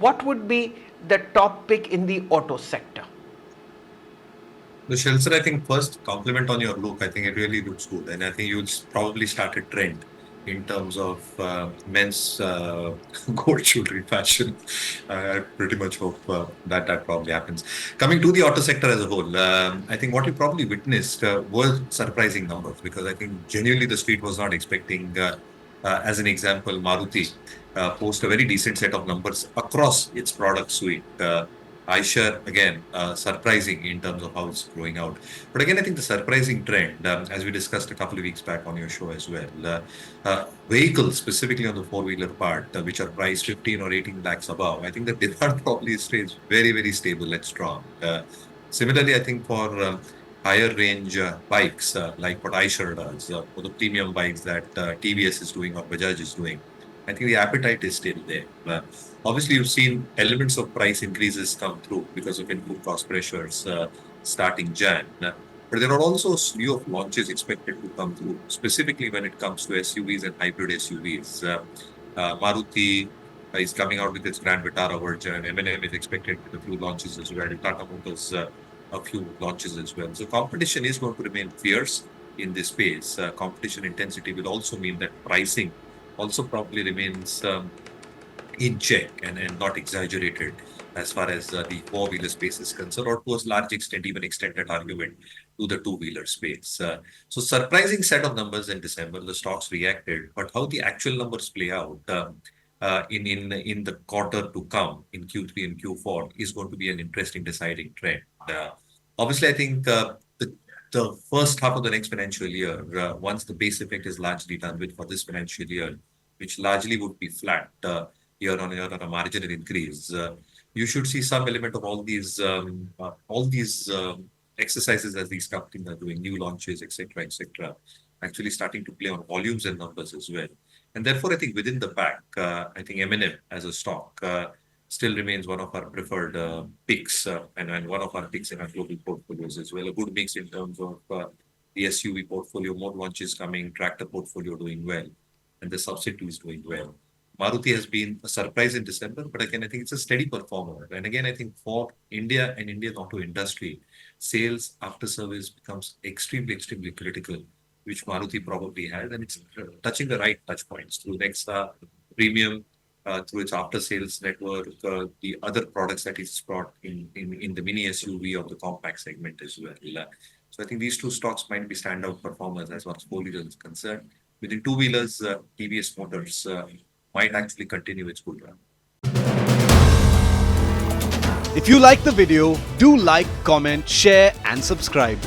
what would be the top pick in the auto sector? The Shelter, I think first compliment on your look. I think it really looks good, and I think you'll probably start a trend in terms of men's gold jewelry fashion. I pretty much hope that probably happens. Coming to the auto sector as a whole, I think what you probably witnessed were surprising numbers because I think genuinely the street was not expecting. As an example, Maruti post a very decent set of numbers across its product suite. Eicher, again, surprising in terms of how it's growing out. But again, I think the surprising trend, as we discussed a couple of weeks back on your show as well, vehicles, specifically on the four-wheeler part, which are priced 15 or 18 lakhs above, I think the demand probably stays very, very stable and strong. Similarly, I think for higher range bikes, like what Eicher does, or the premium bikes that TVS is doing or Bajaj is doing, I think the appetite is still there. Obviously, you've seen elements of price increases come through because of input cost pressures starting Jan. But there are also a slew of launches expected to come through, specifically when it comes to SUVs and hybrid SUVs. Maruti is coming out with its Grand Vitara version. M&M is expected with a few launches as well. Tata Motors, a few launches as well. So competition is going to remain fierce in this space. Competition intensity will also mean that pricing also probably remains in check and not exaggerated as far as the four-wheeler space is concerned, or to a large extent, even extend that argument to the two-wheeler space. So surprising set of numbers in December, the stocks reacted, but how the actual numbers play out in the quarter to come in Q3 and Q4 is going to be an interesting deciding trend. Obviously, I think the first half of the next financial year, once the base effect is largely done with for this financial year, which largely would be flat year on year on a marginal increase, you should see some element of all these exercises as these companies are doing new launches, etc., actually starting to play on volumes and numbers as well. And therefore, I think within the pack, I think M&M as a stock still remains one of our preferred picks and one of our picks in our global portfolios as well. A good mix in terms of the SUV portfolio, more launches coming, tractor portfolio doing well, and the subsidiaries doing well. Maruti has been a surprise in December, but again, I think it's a steady performer. And again, I think for India and Indian auto industry, sales after service becomes extremely, extremely critical, which Maruti probably had. And it's touching the right touch points through Nexa, premium, through its after sales network, the other products that it's brought in the mini SUV or the compact segment as well. So I think these two stocks might be standout performers as far as four-wheelers is concerned. Within two-wheelers, TVS Motors might actually continue its good run. If you like the video, do like, comment, share and subscribe.